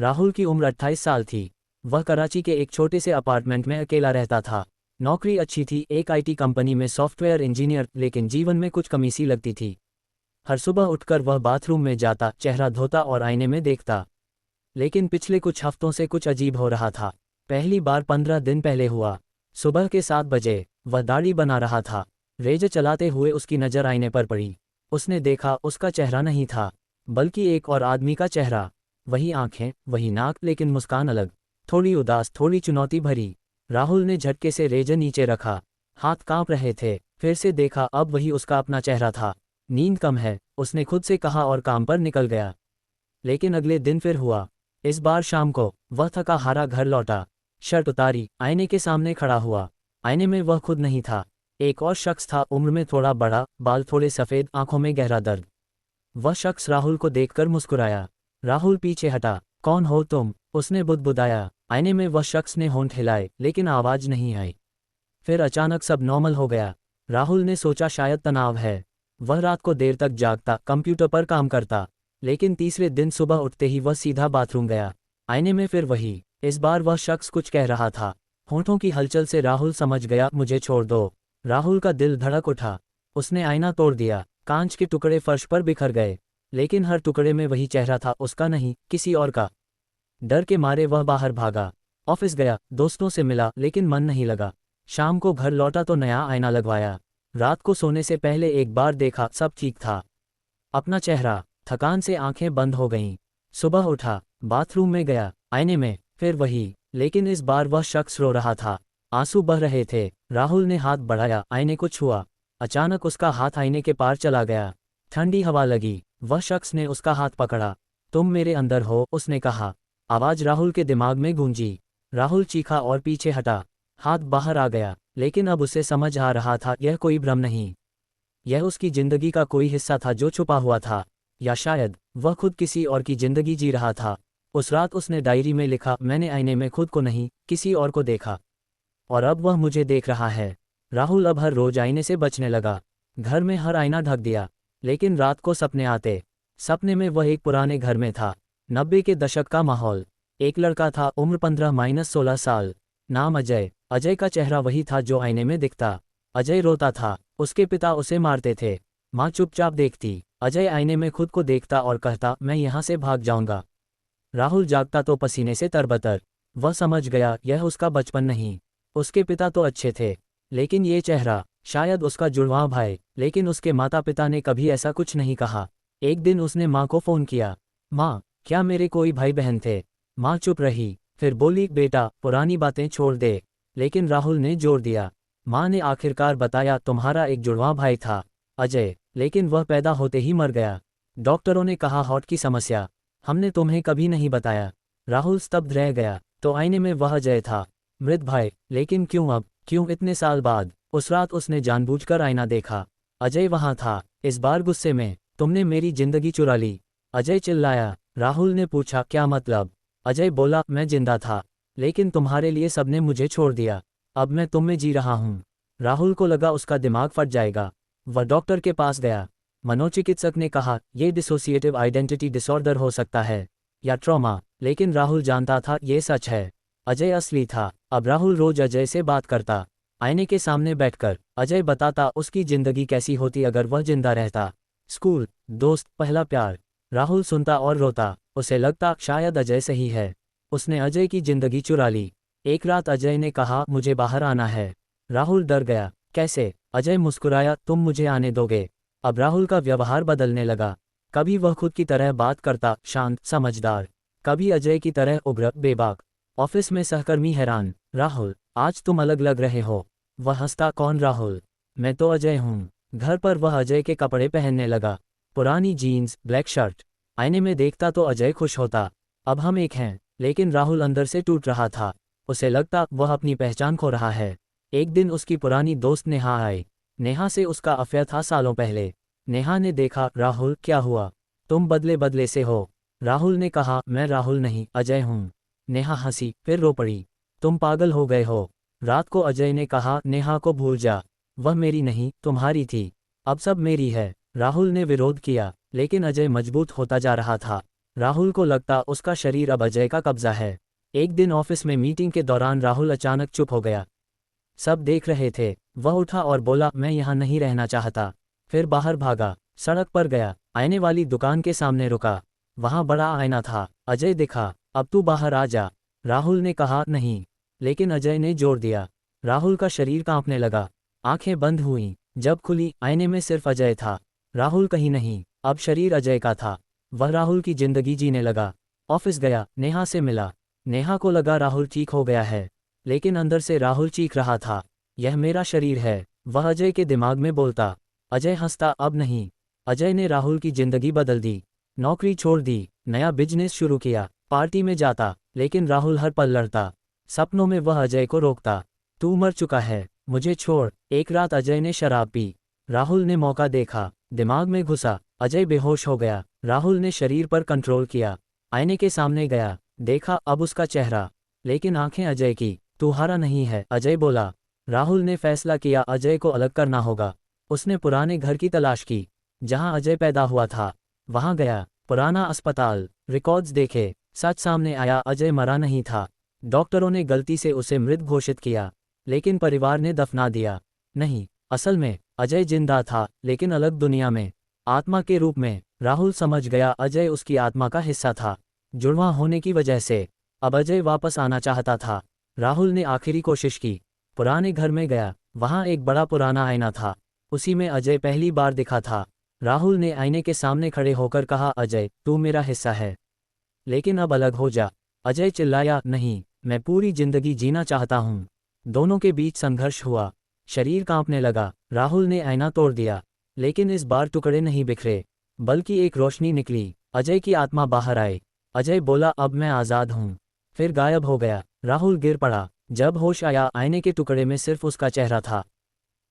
राहुल की उम्र 28 साल थी। वह कराची के एक छोटे से अपार्टमेंट में अकेला रहता था। नौकरी अच्छी थी, एक आईटी कंपनी में सॉफ्टवेयर इंजीनियर, लेकिन जीवन में कुछ कमी सी लगती थी। हर सुबह उठकर वह बाथरूम में जाता, चेहरा धोता और आईने में देखता। लेकिन पिछले कुछ हफ्तों से कुछ अजीब हो रहा था। पहली बार 15 दिन पहले हुआ। सुबह के 7 बजे वह दाढ़ी बना रहा था। रेज़र चलाते हुए उसकी नज़र आईने पर पड़ी। उसने देखा, उसका चेहरा नहीं था, बल्कि एक और आदमी का चेहरा। वही आंखें, वही नाक, लेकिन मुस्कान अलग, थोड़ी उदास, थोड़ी चुनौती भरी। राहुल ने झटके से रेज़र नीचे रखा। हाथ कांप रहे थे। फिर से देखा, अब वही उसका अपना चेहरा था। नींद कम है, उसने खुद से कहा और काम पर निकल गया। लेकिन अगले दिन फिर हुआ। इस बार शाम को वह थका हारा घर लौटा। शर्ट उतारी, आईने के सामने खड़ा हुआ। आईने में वह खुद नहीं था, एक और शख्स था, उम्र में थोड़ा बड़ा, बाल थोड़े सफ़ेद, आंखों में गहरा दर्द। वह शख्स राहुल को देखकर मुस्कुराया। राहुल पीछे हटा। कौन हो तुम? उसने बुदबुदाया। आईने में वह शख्स ने होंठ हिलाए, लेकिन आवाज़ नहीं आई। फिर अचानक सब नॉर्मल हो गया। राहुल ने सोचा शायद तनाव है। वह रात को देर तक जागता, कंप्यूटर पर काम करता। लेकिन तीसरे दिन सुबह उठते ही वह सीधा बाथरूम गया। आईने में फिर वही। इस बार वह शख्स कुछ कह रहा था। होंठों की हलचल से राहुल समझ गया, मुझे छोड़ दो। राहुल का दिल धड़क उठा। उसने आईना तोड़ दिया। कांच के टुकड़े फर्श पर बिखर गए। लेकिन हर टुकड़े में वही चेहरा था, उसका नहीं, किसी और का। डर के मारे वह बाहर भागा। ऑफिस गया, दोस्तों से मिला, लेकिन मन नहीं लगा। शाम को घर लौटा तो नया आईना लगवाया। रात को सोने से पहले एक बार देखा, सब ठीक था। अपना चेहरा। थकान से आंखें बंद हो गईं। सुबह उठा, बाथरूम में गया, आईने में फिर वही। लेकिन इस बार वह शख्स रो रहा था। आंसू बह रहे थे। राहुल ने हाथ बढ़ाया, आईने को छुआ। अचानक उसका हाथ आईने के पार चला गया। ठंडी हवा लगी। वह शख्स ने उसका हाथ पकड़ा। तुम मेरे अंदर हो, उसने कहा। आवाज़ राहुल के दिमाग में गूंजी। राहुल चीखा और पीछे हटा। हाथ बाहर आ गया, लेकिन अब उसे समझ आ रहा था, यह कोई भ्रम नहीं। यह उसकी जिंदगी का कोई हिस्सा था जो छुपा हुआ था। या शायद वह खुद किसी और की जिंदगी जी रहा था। उस रात उसने डायरी में लिखा, मैंने आईने में खुद को नहीं, किसी और को देखा। और अब वह मुझे देख रहा है। राहुल अब हर रोज आईने से बचने लगा। घर में हर आईना ढक दिया। लेकिन रात को सपने आते। सपने में वह एक पुराने घर में था। 90 के दशक का माहौल। एक लड़का था, उम्र 15-16 साल। नाम अजय। अजय का चेहरा वही था जो आईने में दिखता। अजय रोता था। उसके पिता उसे मारते थे। माँ चुपचाप देखती। अजय आईने में खुद को देखता और कहता, मैं यहाँ से भाग जाऊंगा। राहुल जागता तो पसीने से तरबतर। वह समझ गया, यह उसका बचपन नहीं। उसके पिता तो अच्छे थे, लेकिन ये चेहरा, शायद उसका जुड़वां भाई। लेकिन उसके माता पिता ने कभी ऐसा कुछ नहीं कहा। एक दिन उसने माँ को फ़ोन किया, माँ, क्या मेरे कोई भाई बहन थे? माँ चुप रही, फिर बोली, बेटा, पुरानी बातें छोड़ दे। लेकिन राहुल ने जोर दिया। माँ ने आखिरकार बताया, तुम्हारा एक जुड़वां भाई था, अजय, लेकिन वह पैदा होते ही मर गया। डॉक्टरों ने कहा हार्ट की समस्या। हमने तुम्हें कभी नहीं बताया। राहुल स्तब्ध रह गया। तो आईने में वह अजय था, मृत भाई। लेकिन क्यों अब, क्यों इतने साल बाद? उस रात उसने जानबूझकर आईना देखा। अजय वहां था, इस बार गुस्से में। तुमने मेरी जिंदगी चुरा ली, अजय चिल्लाया। राहुल ने पूछा, क्या मतलब? अजय बोला, मैं जिंदा था, लेकिन तुम्हारे लिए सबने मुझे छोड़ दिया। अब मैं तुम में जी रहा हूँ। राहुल को लगा उसका दिमाग फट जाएगा। वह डॉक्टर के पास गया। मनोचिकित्सक ने कहा, यह डिसोसिएटिव आइडेंटिटी डिसऑर्डर हो सकता है, या ट्रॉमा। लेकिन राहुल जानता था ये सच है। अजय असली था। अब राहुल रोज अजय से बात करता। आईने के सामने बैठकर अजय बताता उसकी जिंदगी कैसी होती अगर वह जिंदा रहता। स्कूल, दोस्त, पहला प्यार। राहुल सुनता और रोता। उसे लगता शायद अजय सही है। उसने अजय की जिंदगी चुरा ली। एक रात अजय ने कहा, मुझे बाहर आना है। राहुल डर गया। कैसे? अजय मुस्कुराया, तुम मुझे आने दोगे? अब राहुल का व्यवहार बदलने लगा। कभी वह खुद की तरह बात करता, शांत, समझदार। कभी अजय की तरह उग्र, बेबाक। ऑफिस में सहकर्मी हैरान, राहुल, आज तुम अलग लग रहे हो। वह हंसता, कौन राहुल? मैं तो अजय हूँ। घर पर वह अजय के कपड़े पहनने लगा, पुरानी जीन्स, ब्लैक शर्ट। आईने में देखता तो अजय खुश होता, अब हम एक हैं। लेकिन राहुल अंदर से टूट रहा था। उसे लगता वह अपनी पहचान खो रहा है। एक दिन उसकी पुरानी दोस्त नेहा आई। नेहा से उसका अफेयर था सालों पहले। नेहा ने देखा, राहुल, क्या हुआ? तुम बदले बदले से हो। राहुल ने कहा, मैं राहुल नहीं, अजय हूँ। नेहा हंसी, फिर रो पड़ी। तुम पागल हो गए हो। रात को अजय ने कहा, नेहा को भूल जा, वह मेरी नहीं, तुम्हारी थी। अब सब मेरी है। राहुल ने विरोध किया, लेकिन अजय मजबूत होता जा रहा था। राहुल को लगता उसका शरीर अब अजय का कब्जा है। एक दिन ऑफिस में मीटिंग के दौरान राहुल अचानक चुप हो गया। सब देख रहे थे। वह उठा और बोला, मैं यहाँ नहीं रहना चाहता। फिर बाहर भागा, सड़क पर गया, आईने वाली दुकान के सामने रुका। वहाँ बड़ा आईना था। अजय दिखा। अब तू बाहर आ जा। राहुल ने कहा, नहीं। लेकिन अजय ने जोर दिया। राहुल का शरीर कांपने लगा। आंखें बंद हुईं। जब खुली, आईने में सिर्फ अजय था। राहुल कहीं नहीं, अब शरीर अजय का था। वह राहुल की जिंदगी जीने लगा। ऑफिस गया, नेहा से मिला। नेहा को लगा राहुल ठीक हो गया है, लेकिन अंदर से राहुल चीख रहा था, यह मेरा शरीर है। वह अजय के दिमाग में बोलता। अजय हंसता, अब नहीं। अजय ने राहुल की जिंदगी बदल दी। नौकरी छोड़ दी, नया बिजनेस शुरू किया, पार्टी में जाता, लेकिन राहुल हर पल लड़ता। सपनों में वह अजय को रोकता। तू मर चुका है, मुझे छोड़। एक रात अजय ने शराब पी। राहुल ने मौका देखा, दिमाग में घुसा। अजय बेहोश हो गया। राहुल ने शरीर पर कंट्रोल किया। आईने के सामने गया, देखा अब उसका चेहरा, लेकिन आंखें अजय की। तू हारा नहीं है, अजय बोला। राहुल ने फैसला किया, अजय को अलग करना होगा। उसने पुराने घर की तलाश की, जहां अजय पैदा हुआ था। वहां गया, पुराना अस्पताल, रिकॉर्ड्स देखे। सच सामने आया, अजय मरा नहीं था। डॉक्टरों ने गलती से उसे मृत घोषित किया, लेकिन परिवार ने दफना दिया। नहीं, असल में अजय जिंदा था, लेकिन अलग दुनिया में, आत्मा के रूप में। राहुल समझ गया, अजय उसकी आत्मा का हिस्सा था, जुड़वा होने की वजह से। अब अजय वापस आना चाहता था। राहुल ने आखिरी कोशिश की। पुराने घर में गया, वहां एक बड़ा पुराना आईना था। उसी में अजय पहली बार दिखा था। राहुल ने आईने के सामने खड़े होकर कहा, अजय तू मेरा हिस्सा है, लेकिन अब अलग हो जा। अजय चिल्लाया, नहीं, मैं पूरी जिंदगी जीना चाहता हूँ। दोनों के बीच संघर्ष हुआ। शरीर कांपने लगा। राहुल ने आईना तोड़ दिया, लेकिन इस बार टुकड़े नहीं बिखरे, बल्कि एक रोशनी निकली। अजय की आत्मा बाहर आई। अजय बोला, अब मैं आज़ाद हूँ। फिर गायब हो गया। राहुल गिर पड़ा। जब होश आया, आईने के टुकड़े में सिर्फ उसका चेहरा था,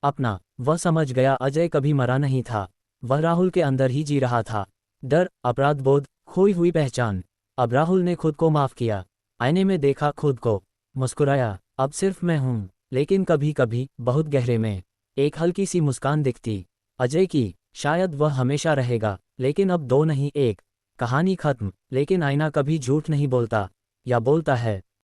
अपना। वह समझ गया, अजय कभी मरा नहीं था। वह राहुल के अंदर ही जी रहा था। डर, अपराध बोध, खोई हुई पहचान। अब राहुल ने खुद को माफ किया। आईने में देखा खुद को, मुस्कुराया, अब सिर्फ मैं हूँ। लेकिन कभी कभी, बहुत गहरे में, एक हल्की सी मुस्कान दिखती, अजय की। शायद वह हमेशा रहेगा, लेकिन अब दो नहीं, एक। कहानी खत्म, लेकिन आईना कभी झूठ नहीं बोलता, या बोलता है।